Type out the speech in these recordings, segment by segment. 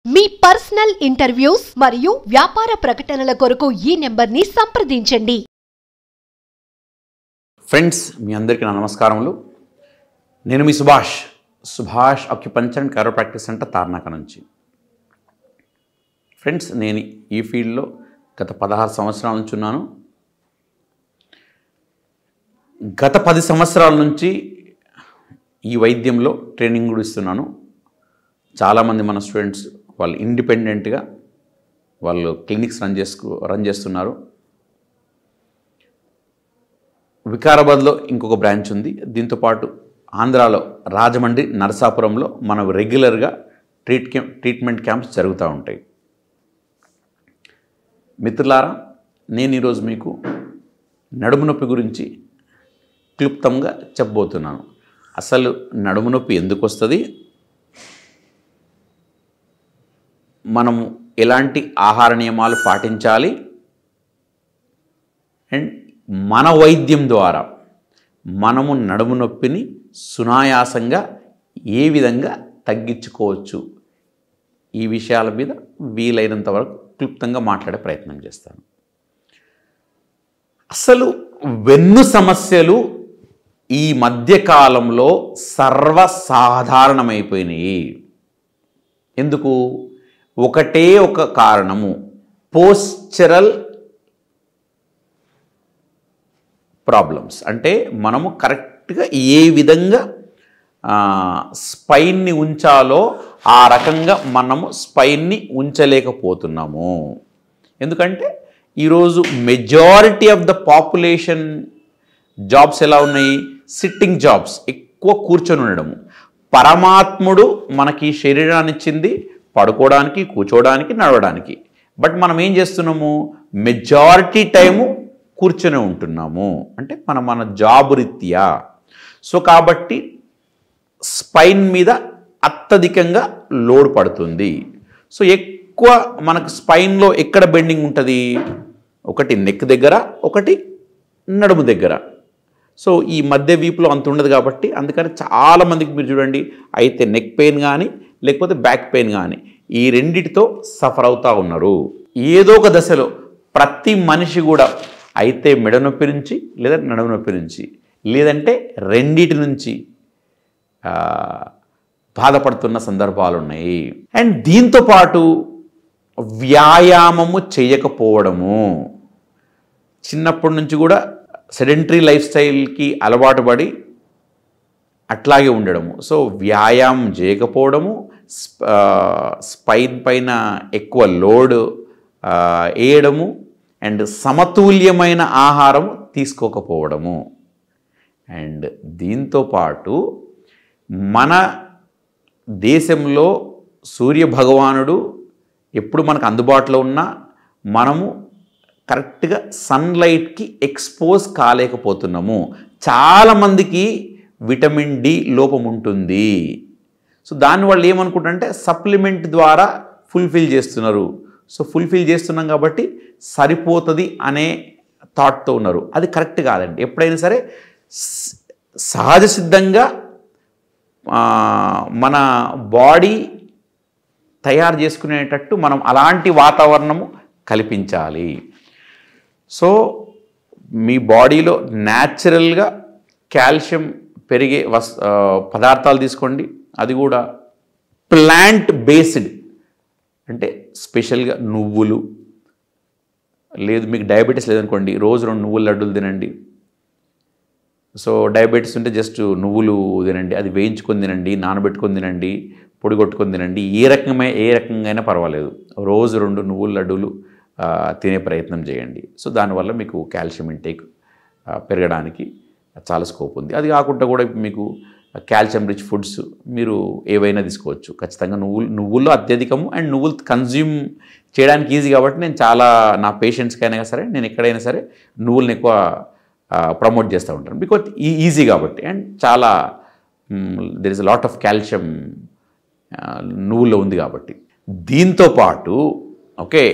మీ personal interviews మరియు వ్యాపార ప్రకటనల కొరకు ఈ నెంబర్ని సంప్రదించండి. ఫ్రెండ్స్, మీ అందరికీ నా నమస్కారములు. నేను మీ Subhash acupuncture and chiropractic centre Tarnaka నుంచి. ఫ్రెండ్స్, నేను ఈ ఫీల్డ్లో గత 16 సంవత్సరాల నుంచి ఉన్నాను. గత 10 సంవత్సరాల నుంచి ఈ వైద్యంలో ట్రైనింగ్ కూడా ఇస్తున్నాను. చాలామంది మన స్టూడెంట్స్ వాళ్ళు ఇండిపెండెంట్గా వాళ్ళు క్లినిక్స్ రన్ చేస్తున్నారు. వికారాబాద్లో ఇంకొక బ్రాంచ్ ఉంది. దీంతోపాటు ఆంధ్రాలో రాజమండ్రి, నరసాపురంలో మనం రెగ్యులర్గా ట్రీట్మెంట్ క్యాంప్స్ జరుగుతూ ఉంటాయి. మిత్రులారా, నేను ఈరోజు మీకు నడుము నొప్పి గురించి క్లుప్తంగా చెప్పబోతున్నాను. అసలు నడుము నొప్పి ఎందుకు వస్తుంది, మనము ఎలాంటి ఆహార నియమాలు పాటించాలి, అండ్ మన వైద్యం ద్వారా మనము నడుము నొప్పిని సునాయాసంగా ఏ విధంగా తగ్గించుకోవచ్చు, ఈ విషయాల మీద వీలైనంత వరకు క్లుప్తంగా మాట్లాడే ప్రయత్నం చేస్తాను. అసలు వెన్ను సమస్యలు ఈ మధ్యకాలంలో సర్వసాధారణమైపోయినాయి. ఎందుకు? ఒకటే ఒక కారణము, పోస్చరల్ ప్రాబ్లమ్స్. అంటే మనము కరెక్ట్గా ఏ విధంగా స్పైన్ని ఉంచాలో ఆ రకంగా మనము స్పైన్ని ఉంచలేకపోతున్నాము. ఎందుకంటే ఈరోజు majority of the population jobs ఎలా ఉన్నాయి? సిట్టింగ్ జాబ్స్, ఎక్కువ కూర్చొని ఉండడము. పరమాత్ముడు మనకి శరీరాన్ని ఇచ్చింది పడుకోవడానికి, కూర్చోవడానికి, నడవడానికి. బట్ మనం ఏం చేస్తున్నాము? మెజారిటీ టైము కూర్చొని ఉంటున్నాము. అంటే మన జాబ్ రీత్యా. సో కాబట్టి స్పైన్ మీద అత్యధికంగా లోడ్ పడుతుంది. సో ఎక్కువ మనకు స్పైన్లో ఎక్కడ బెండింగ్ ఉంటుంది? ఒకటి నెక్ దగ్గర, ఒకటి నడుము దగ్గర. సో ఈ మధ్య వీపులో అంత ఉండదు కాబట్టి అందుకని చాలామందికి మీరు చూడండి, అయితే నెక్ పెయిన్ కానీ లేకపోతే బ్యాక్ పెయిన్ కానీ ఈ రెండిటితో సఫర్ అవుతూ ఉన్నారు. ఏదో ఒక దశలో ప్రతి మనిషి కూడా అయితే మెడ నొప్పి నుంచి, లేదా నడుము నొప్పి నుంచి, లేదంటే రెండిటి నుంచి బాధపడుతున్న సందర్భాలు ఉన్నాయి. అండ్ దీంతోపాటు వ్యాయామము చేయకపోవడము, చిన్నప్పటి నుంచి కూడా సెడెంటరీ లైఫ్ స్టైల్కి అలవాటు పడి అట్లాగే ఉండడము. సో వ్యాయామం చేయకపోవడము, స్పైన్ పైన ఎక్కువ లోడ్ వేయడము, అండ్ సమతుల్యమైన ఆహారం తీసుకోకపోవడము. అండ్ దీంతోపాటు మన దేశంలో సూర్య భగవానుడు ఎప్పుడు మనకు అందుబాటులో ఉన్నా మనము కరెక్ట్గా సన్లైట్కి ఎక్స్పోజ్ కాలేకపోతున్నాము. చాలామందికి విటమిన్ డి లోపం ఉంటుంది. సో దానివల్ల ఏమనుకుంటారంటే సప్లిమెంట్ ద్వారా ఫుల్ఫిల్ చేస్తున్నారు. సో ఫుల్ఫిల్ చేస్తున్నాం కాబట్టి సరిపోతుంది అనే థాట్తో ఉన్నారు. అది కరెక్ట్ కాదండి. ఎప్పుడైనా సరే సహజ సిద్ధంగా మన బాడీ తయారు చేసుకునేటట్టు మనం అలాంటి వాతావరణము కల్పించాలి. సో మీ బాడీలో న్యాచురల్గా కాల్షియం పెరిగే పదార్థాలు తీసుకోండి. అది కూడా ప్లాంట్ బేస్డ్, అంటే స్పెషల్గా నువ్వులు. లేదు మీకు డయాబెటీస్ లేదనుకోండి, రోజు 2 నువ్వుల లడ్డూలు తినండి. సో డయాబెటీస్ ఉంటే జస్ట్ నువ్వులు తినండి, అది వేయించుకొని తినండి, నానబెట్టుకొని తినండి, పొడి కొట్టుకొని తినండి. ఏ రకంగా అయినా పర్వాలేదు. రోజు 2 నువ్వుల లడ్డూలు తినే ప్రయత్నం చేయండి. సో దానివల్ల మీకు కాల్షియం ఇంటేక్ పెరగడానికి చాలా స్కోప్ ఉంది. అది కాకుండా కూడా మీకు కాల్షియం రిచ్ ఫుడ్స్ మీరు ఏవైనా తీసుకోవచ్చు. ఖచ్చితంగా నువ్వుల్లో అత్యధికము, అండ్ నువ్వులు కన్జ్యూమ్ చేయడానికి ఈజీ కాబట్టి నేను చాలా నా పేషెంట్స్కైనా సరే నేను ఎక్కడైనా సరే నువ్వులను ఎక్కువ ప్రమోట్ చేస్తూ ఉంటాను. బికాజ్ ఈజీ కాబట్టి, అండ్ చాలా there is a lot of calcium నువ్వుల్లో ఉంది కాబట్టి. దీంతోపాటు ఓకే,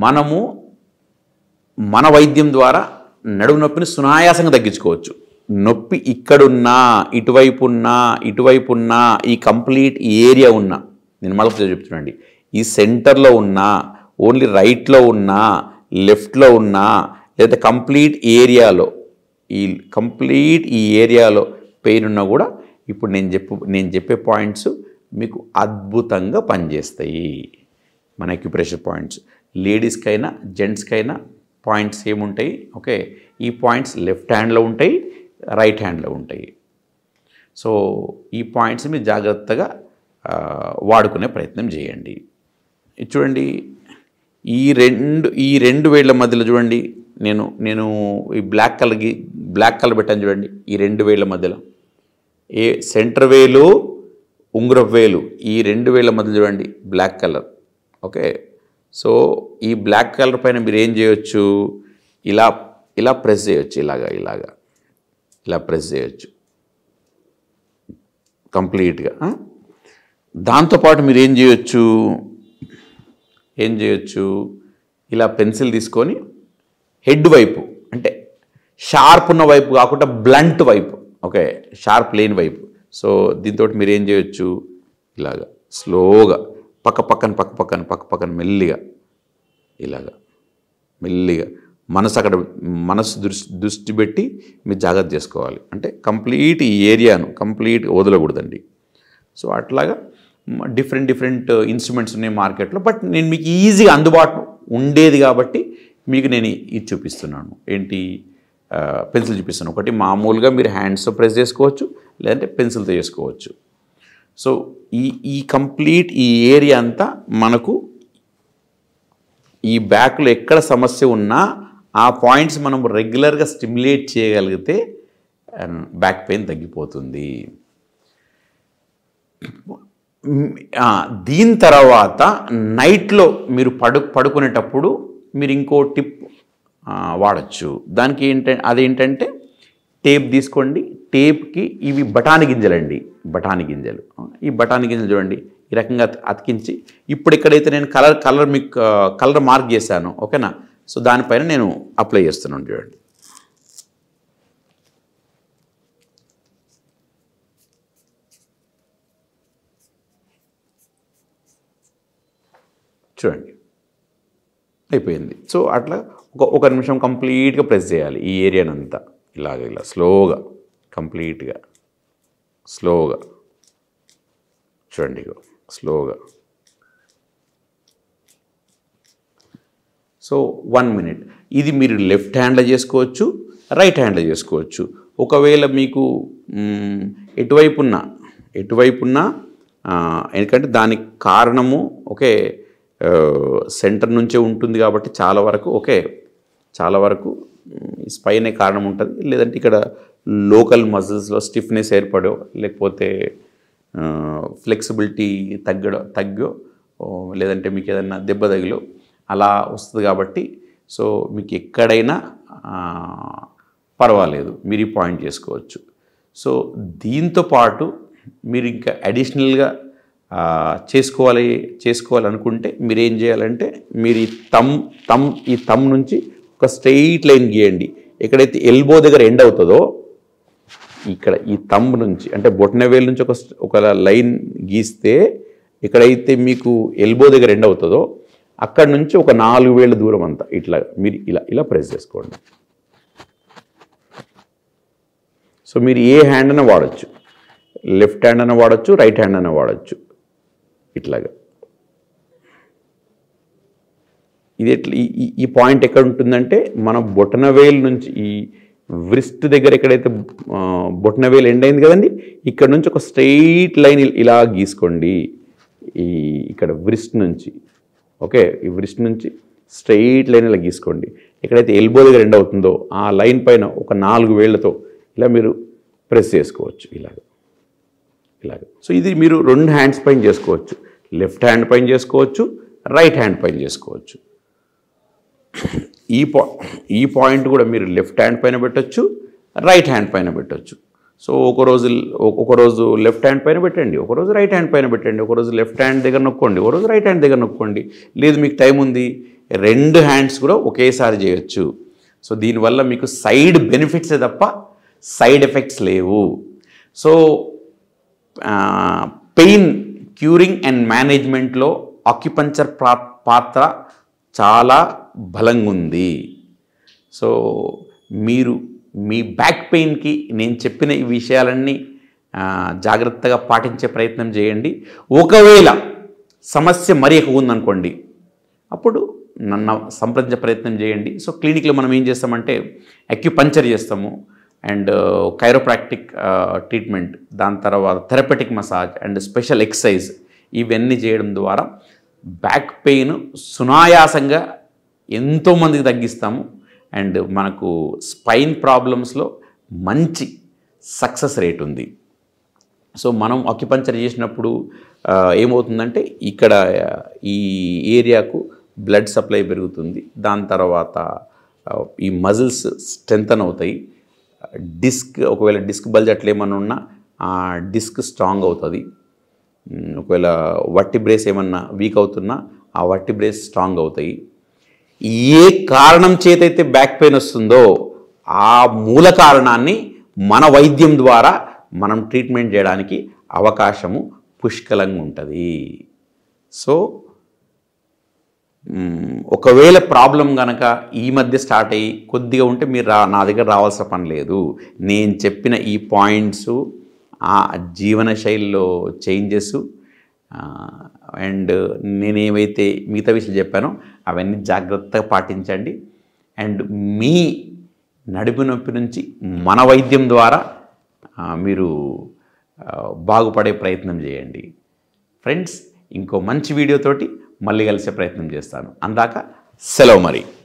మనము మన వైద్యం ద్వారా నడుము నొప్పిని సునాయాసంగా తగ్గించుకోవచ్చు. నొప్పి ఇక్కడున్నా, ఇటువైపు ఉన్నా, ఈ కంప్లీట్ ఏరియా ఉన్నా, నేను మళ్ళీ చెప్తున్నాండి, ఈ సెంటర్లో ఉన్నా, ఓన్లీ రైట్లో ఉన్నా, లెఫ్ట్లో ఉన్నా, లేదా కంప్లీట్ ఈ ఏరియాలో పెయిన్ ఉన్నా కూడా ఇప్పుడు నేను చెప్పే పాయింట్స్ మీకు అద్భుతంగా పనిచేస్తాయి. మన అక్యుప్రెషర్ పాయింట్స్ లేడీస్కైనా జెంట్స్కైనా పాయింట్స్ ఏముంటాయి, ఓకే, ఈ పాయింట్స్ లెఫ్ట్ హ్యాండ్లో ఉంటాయి, రైట్ హ్యాండ్లో ఉంటాయి. సో ఈ పాయింట్స్ మీరు జాగ్రత్తగా వాడుకునే ప్రయత్నం చేయండి. చూడండి, ఈ రెండు వేళ్ల మధ్యలో చూడండి, నేను ఈ బ్లాక్ కలర్ పెట్టాను చూడండి. ఈ 2 వేళ్ల మధ్యలో సెంటర్ వేలు, ఉంగరపు వేలు, ఈ 2 వేళ్ల మధ్యలో చూడండి బ్లాక్ కలర్. ఓకే, సో ఈ బ్లాక్ కలర్ పైన మీరు ఏం చేయొచ్చు, ఇలా ప్రెస్ చేయొచ్చు, ఇలా ప్రెస్ చేయొచ్చు కంప్లీట్గా. దాంతోపాటు మీరు ఏం చేయొచ్చు, ఇలా పెన్సిల్ తీసుకొని హెడ్ వైపు, అంటే షార్ప్ ఉన్న వైపు కాకుండా బ్లంట్ వైపు, ఓకే, షార్ప్ లేని వైపు. సో దీంతో మీరు ఏం చేయొచ్చు, ఇలాగా స్లోగా పక్క మెల్లిగా మనసు దృష్టి పెట్టి మీరు జాగ్రత్త చేసుకోవాలి. అంటే కంప్లీట్ ఈ ఏరియాను కంప్లీట్ వదలకూడదండి. సో అట్లాగా డిఫరెంట్ ఇన్స్ట్రుమెంట్స్ ఉన్నాయి మార్కెట్లో, బట్ నేను మీకు ఈజీగా అందుబాటులో ఉండేది కాబట్టి మీకు నేను ఇది చూపిస్తున్నాను. ఏంటి, పెన్సిల్ చూపిస్తున్నాను. ఒకటి మామూలుగా మీరు హ్యాండ్స్తో ప్రెస్ చేసుకోవచ్చు, లేదంటే పెన్సిల్తో చేసుకోవచ్చు. సో ఈ కంప్లీట్ ఈ ఏరియా అంతా మనకు ఈ బ్యాక్లో ఎక్కడ సమస్య ఉన్నా ఆ పాయింట్స్ మనం రెగ్యులర్గా స్టిమ్యులేట్ చేయగలిగితే బ్యాక్ పెయిన్ తగ్గిపోతుంది. దీని తర్వాత నైట్లో మీరు పడుకునేటప్పుడు మీరు ఇంకో టిప్ వాడచ్చు. దానికి అదేంటంటే టేప్ తీసుకోండి. టేప్కి ఇవి బఠానీ గింజలండి, ఈ బఠానీ గింజలు చూడండి ఈ రకంగా అతికించి, ఇప్పుడు ఎక్కడైతే నేను కలర్ మార్క్ చేశాను, ఓకేనా, సో దానిపైన నేను అప్లై చేస్తున్నాను. చూడండి, అయిపోయింది. సో అట్లా ఒక నిమిషం కంప్లీట్గా ప్రెస్ చేయాలి ఈ ఏరియానంతా, ఇలా స్లోగా కంప్లీట్గా చూడండి, స్లోగా. So 1 minute. ఇది మీరు లెఫ్ట్ హ్యాండ్లో చేసుకోవచ్చు, రైట్ హ్యాండ్లో చేసుకోవచ్చు. ఒకవేళ మీకు ఎటువైపున్నా ఎందుకంటే దానికి కారణము ఓకే సెంటర్ నుంచే ఉంటుంది కాబట్టి చాలా వరకు స్పైనే కారణం ఉంటుంది. లేదంటే ఇక్కడ లోకల్ మజిల్స్లో స్టిఫ్నెస్ ఏర్పడో, లేకపోతే ఫ్లెక్సిబిలిటీ తగ్గో, లేదంటే మీకు ఏదైనా దెబ్బ తగిలో అలా వస్తుంది. కాబట్టి సో మీకు ఎక్కడైనా పర్వాలేదు, మీరు ఈ పాయింట్ చేసుకోవచ్చు. సో దీంతో పాటు మీరు ఇంకా అడిషనల్గా చేసుకోవాలనుకుంటే మీరు ఏం చేయాలంటే, మీరు ఈ థంబ్ నుంచి ఒక స్ట్రెయిట్ లైన్ గీయండి. ఎక్కడైతే ఎల్బో దగ్గర ఎండ్ అవుతుందో ఇక్కడ ఈ థంబ్ నుంచి, అంటే బొటనవేలు నుంచి ఒక లైన్ గీస్తే ఎక్కడైతే మీకు ఎల్బో దగ్గర ఎండ్ అవుతుందో అక్కడ నుంచి ఒక 4 వేల దూరం అంతా మీరు ఇలా ప్రెస్ చేసుకోండి. సో మీరు ఏ హ్యాండ్ అయినా వాడచ్చు, లెఫ్ట్ హ్యాండ్ అయినా వాడచ్చు, రైట్ హ్యాండ్ అయినా వాడచ్చు. ఇట్లాగా ఇది ఈ పాయింట్ ఎక్కడ ఉంటుందంటే మన బొటనవేలు నుంచి ఈ వ్రిస్ట్ దగ్గర ఎక్కడైతే బొటనవేలు ఎండ్ అయింది కదండి, ఇక్కడ నుంచి ఒక స్ట్రెయిట్ లైన్ ఇలా గీసుకోండి. ఇక్కడ వ్రిస్ట్ నుంచి, ఓకే, ఈ వ్రిస్ట్ నుంచి స్ట్రెయిట్ లైన్ ఇలా గీసుకోండి. ఎక్కడైతే ఎల్బో దగ్గర ఎండ్ అవుతుందో ఆ లైన్ పైన ఒక 4 వేళ్లతో ఇలా మీరు ప్రెస్ చేసుకోవచ్చు, ఇలాగ. సో ఇది మీరు 2 హ్యాండ్స్ పైన చేసుకోవచ్చు, లెఫ్ట్ హ్యాండ్ పైన చేసుకోవచ్చు, రైట్ హ్యాండ్ పైన చేసుకోవచ్చు. ఈ పాయింట్ కూడా మీరు లెఫ్ట్ హ్యాండ్ పైన పెట్టచ్చు, రైట్ హ్యాండ్ పైన పెట్టచ్చు. సో ఒకరోజు లెఫ్ట్ హ్యాండ్ పైన పెట్టండి, ఒకరోజు రైట్ హ్యాండ్ పైన పెట్టండి, ఒకరోజు లెఫ్ట్ హ్యాండ్ దగ్గర నొక్కండి, ఒకరోజు రైట్ హ్యాండ్ దగ్గర నొక్కండి. లేదు మీకు టైం ఉంది, 2 హ్యాండ్స్ కూడా ఒకేసారి చేయొచ్చు. సో దీనివల్ల మీకు సైడ్ బెనిఫిట్సే తప్ప సైడ్ ఎఫెక్ట్స్ లేవు. సో పెయిన్ క్యూరింగ్ అండ్ మేనేజ్మెంట్లో ఆక్యుపంచర్ పాత్ర చాలా బలంగా ఉంది. సో మీరు మీ బ్యాక్ పెయిన్కి నేను చెప్పిన ఈ విషయాలన్నీ జాగ్రత్తగా పాటించే ప్రయత్నం చేయండి. ఒకవేళ సమస్య మరీ ఎక్కువ ఉందనుకోండి, అప్పుడు నన్ను సంప్రదించే ప్రయత్నం చేయండి. సో క్లినిక్లో మనం ఏం చేస్తామంటే అక్యుపంచర్ చేస్తాము, అండ్ కైరోప్రాక్టిక్ ట్రీట్మెంట్, దాని తర్వాత therapeutic massage and special exercise ఇవన్నీ చేయడం ద్వారా బ్యాక్ పెయిన్ సునాయాసంగా ఎంతోమందికి తగ్గిస్తాము. అండ్ మనకు స్పైన్ ప్రాబ్లమ్స్లో మంచి సక్సెస్ రేట్ ఉంది. సో మనం ఆక్యుపంచర్ చేసినప్పుడు ఏమవుతుందంటే ఇక్కడ ఈ ఏరియాకు బ్లడ్ సప్లై పెరుగుతుంది, దాని తర్వాత ఈ మజిల్స్ స్ట్రెంథన్ అవుతాయి, ఒకవేళ డిస్క్ బల్జ్ అట్లా ఏమన్నా ఉన్నా ఆ డిస్క్ స్ట్రాంగ్ అవుతుంది, ఒకవేళ వర్టిబ్రేస్ ఏమన్నా వీక్ అవుతున్నా ఆ వర్టిబ్రేస్ స్ట్రాంగ్ అవుతాయి. ఏ కారణం చేతైతే బ్యాక్ పెయిన్ వస్తుందో ఆ మూల కారణాన్ని మన వైద్యం ద్వారా మనం ట్రీట్మెంట్ చేయడానికి అవకాశము పుష్కలంగా ఉంటుంది. సో ఒకవేళ ప్రాబ్లం కనుక ఈ మధ్య స్టార్ట్ అయ్యి కొద్దిగా ఉంటే మీరు నా దగ్గర రావాల్సిన పని లేదు. నేను చెప్పిన ఈ పాయింట్స్ ఆ జీవన శైలిలో చేంజెస్ అండ్ నేనేమైతే మిగతా విషయాలు చెప్పానో అవన్నీ జాగ్రత్తగా పాటించండి. అండ్ మీ నడుము నొప్పి నుంచి మన వైద్యం ద్వారా మీరు బాగుపడే ప్రయత్నం చేయండి. ఫ్రెండ్స్, ఇంకో మంచి వీడియోతోటి మళ్ళీ కలిసే ప్రయత్నం చేస్తాను. అందాక సెలవు మరి.